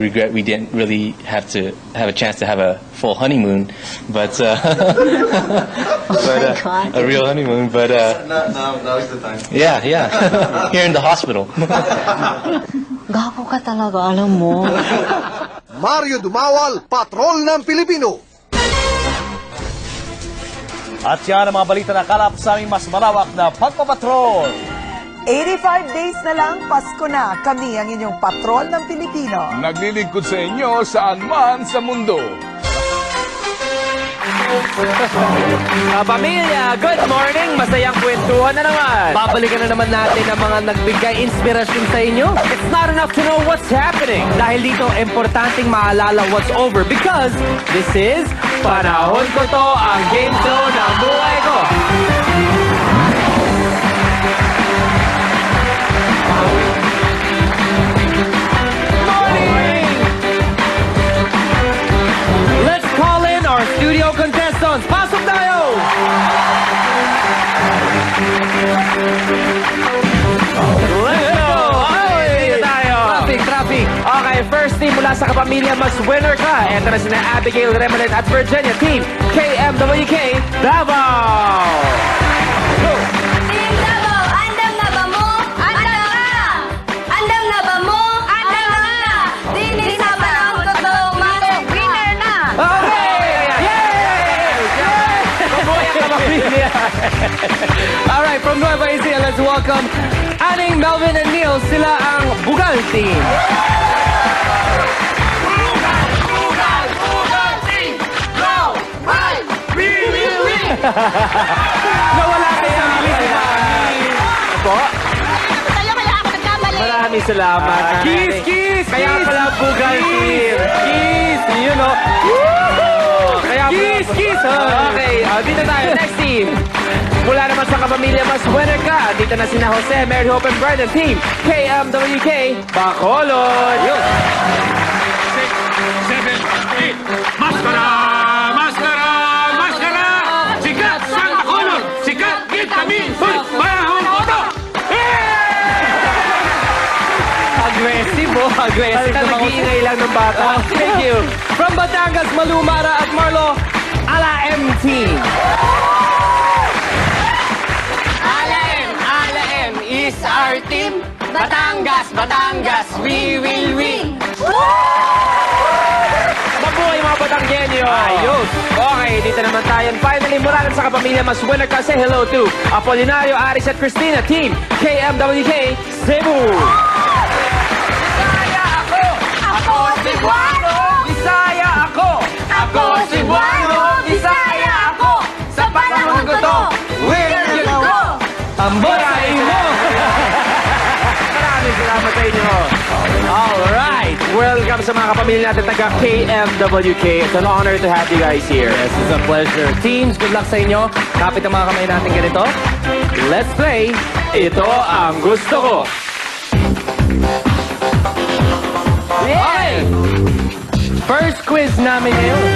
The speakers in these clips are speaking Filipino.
Regret we didn't really have to have a chance to have a full honeymoon, but a real honeymoon. But now is the time. yeah, here in the hospital. Gapo ka talaga, alam mo. Mario Dumawal, Patrol ng Pilipino. At yan ang mga balita na kalap sa aming mas malawak na pagpapatrol. 85 days na lang, Pasko na. Kami ang inyong patrol ng Pilipino. Naglilingkod sa inyo saan man sa mundo. Pamilya, good morning! Masayang kwentuhan na naman! Babalikan na naman natin ang mga nagbigay inspirasyon sa inyo. It's not enough to know what's happening. Dahil dito, importanteng maalala what's over because this is Panahon Ko To, ang game show ng buhay ko. Let's call in our studio contestants. Pasok tayo! Let's go! Okay, tayo. Traffic. Okay, first team mula sa Kapamilya, mas winner ka. Ito na sina Abigail, Remelin at Virginia. Team KMWK, Davao! Go! Team Davao, andam na ba mo? Andam na! Andam na ba mo? Andam na! Dini sa Panahon Ko To, winner na! Okay! Yay! Mabuhay ang Kapamilya! Alright, from Nueva Ecija, let's welcome Aning, Melvin, and Neil. Sila ang Bugal Team. Nawala kaya ang po? Tayo kaya ako nagkamali! Maraming salamat. Kiss, kiss, kaya pala Bugal Team. Kiss, you know. Kaya kiss, kiss. Okay, dito tayo. Next team. Mula naman sa Kapamilya, mas winner ka. Dito na sina Jose, Mary Hope, and Brandon. Team KMWK, Bacolod. Yun. 6, 7, 8. Maskara! Maskara! Maskara! Sikat sang Bacolod! Sikat kami sa Panahon Ko To! Aggressive, oh. Aggressive. Nag-iingay lang ng bata. Thank you. From Batangas, Malu, Mara, at Marlo, Ala M Team. Ala M is our team. Batangas, Batangas, we will win. Mabuhay mga Batanggenyo. Ayos. Okay, dito naman tayo. And finally, mula rin sa Kapamilya, mas winner ka. Say hello to Apolinario, Aris, at Christina. Team KMWK, Cebu. Ako Cebuano! Bisaya ako! Ako Cebuano! Bisaya ako! Sa Panahon Ko To, Where you go? Amboray mo! Maraming salamat sa inyo. Alright! Welcome sa mga kapamilya natin taga KMWK. It's an honor to have you guys here. This is a pleasure. Teams, good luck sa inyo. Kapit ang mga kamay natin ganito. Let's play. Ito ang gusto ko. Okay! First quiz namin ngayon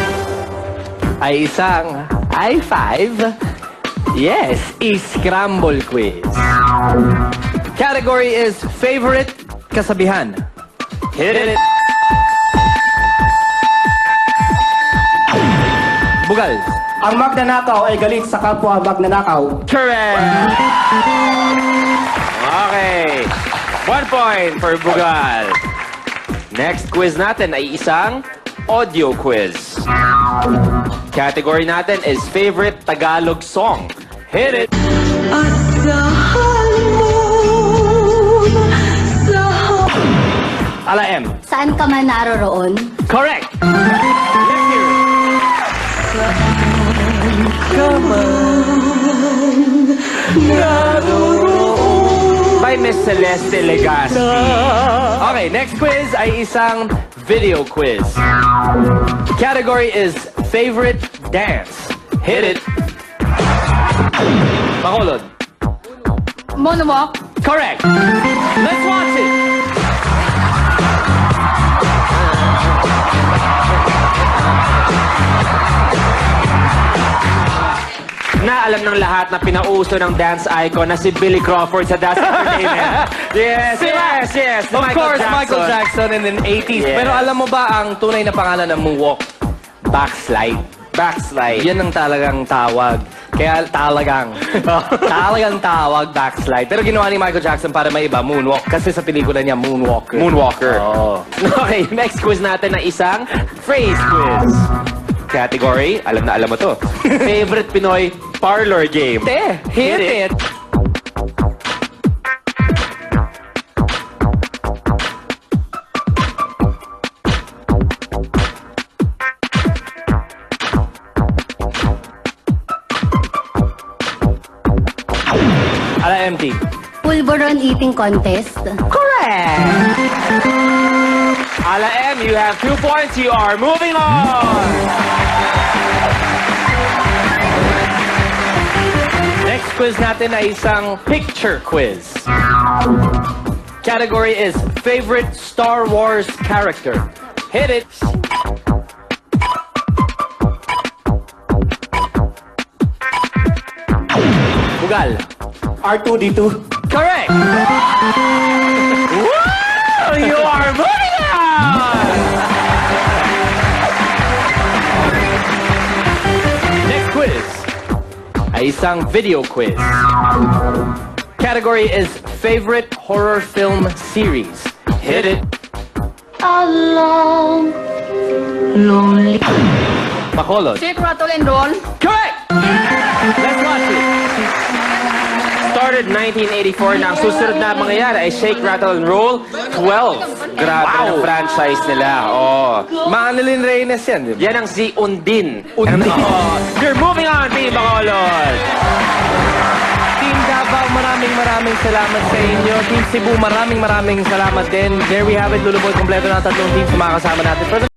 ay isang I-5. Yes, scramble quiz. Category is favorite kasabihan. Hit it. Bugal. Ang magnanakaw ay galit sa kapwa magnanakaw. Correct. Okay. 1 point for Bugal. Next quiz natin ay isang audio quiz. Category natin is favorite Tagalog song. Hit it. Ala M. Saan ka man naroroon? Correct. Let's hear it. By Miss Celeste Legaspi. Okay, next quiz ay isang video quiz. Category is favorite dance. Hit it. Bacolod. Monomok? Correct. Let's watch it. Naalala alam ng lahat na pinauso ng dance icon na si Billy Crawford sa Dance Entertainment. Yes. Of course, Michael Jackson in the 80s. Yes. Pero alam mo ba ang tunay na pangalan ng moonwalk? Backslide. Yan ang talagang tawag. Kaya talagang tawag, backslide. Pero ginawa ni Michael Jackson para may iba, moonwalk. Kasi sa pelikula niya, Moonwalker. Oo. Okay, next quiz natin na isang phrase quiz. Category, alam na alam mo to. Favorite Pinoy parlor game. Hit it! Ala MT. Pulveron eating contest. Correct! Ala M, you have 2 points. You are moving on. Next quiz natin ay isang picture quiz. Category is favorite Star Wars character. Hit it! Bugal. R2-D2. Correct! Woo! You are moving on. Next quiz ay isang video quiz. Category is favorite horror film series. Hit it! Alone. Lonely. Bacolod. Shake, rattle, and roll. Correct! Let's watch it. Started 1984 na ang susunod na mangyayari ay Shake, Rattle, and Roll 12. Grabe ang franchise nila. Oh. Manilyn Reyes yan, di ba? Yan ang si Undin. Oh. You're moving on, Team Bacolod. Team Davao, maraming salamat sa inyo. Team Cebu, maraming salamat din. There we have it, luluboy kompleto ng tatlong teams na makakasama natin.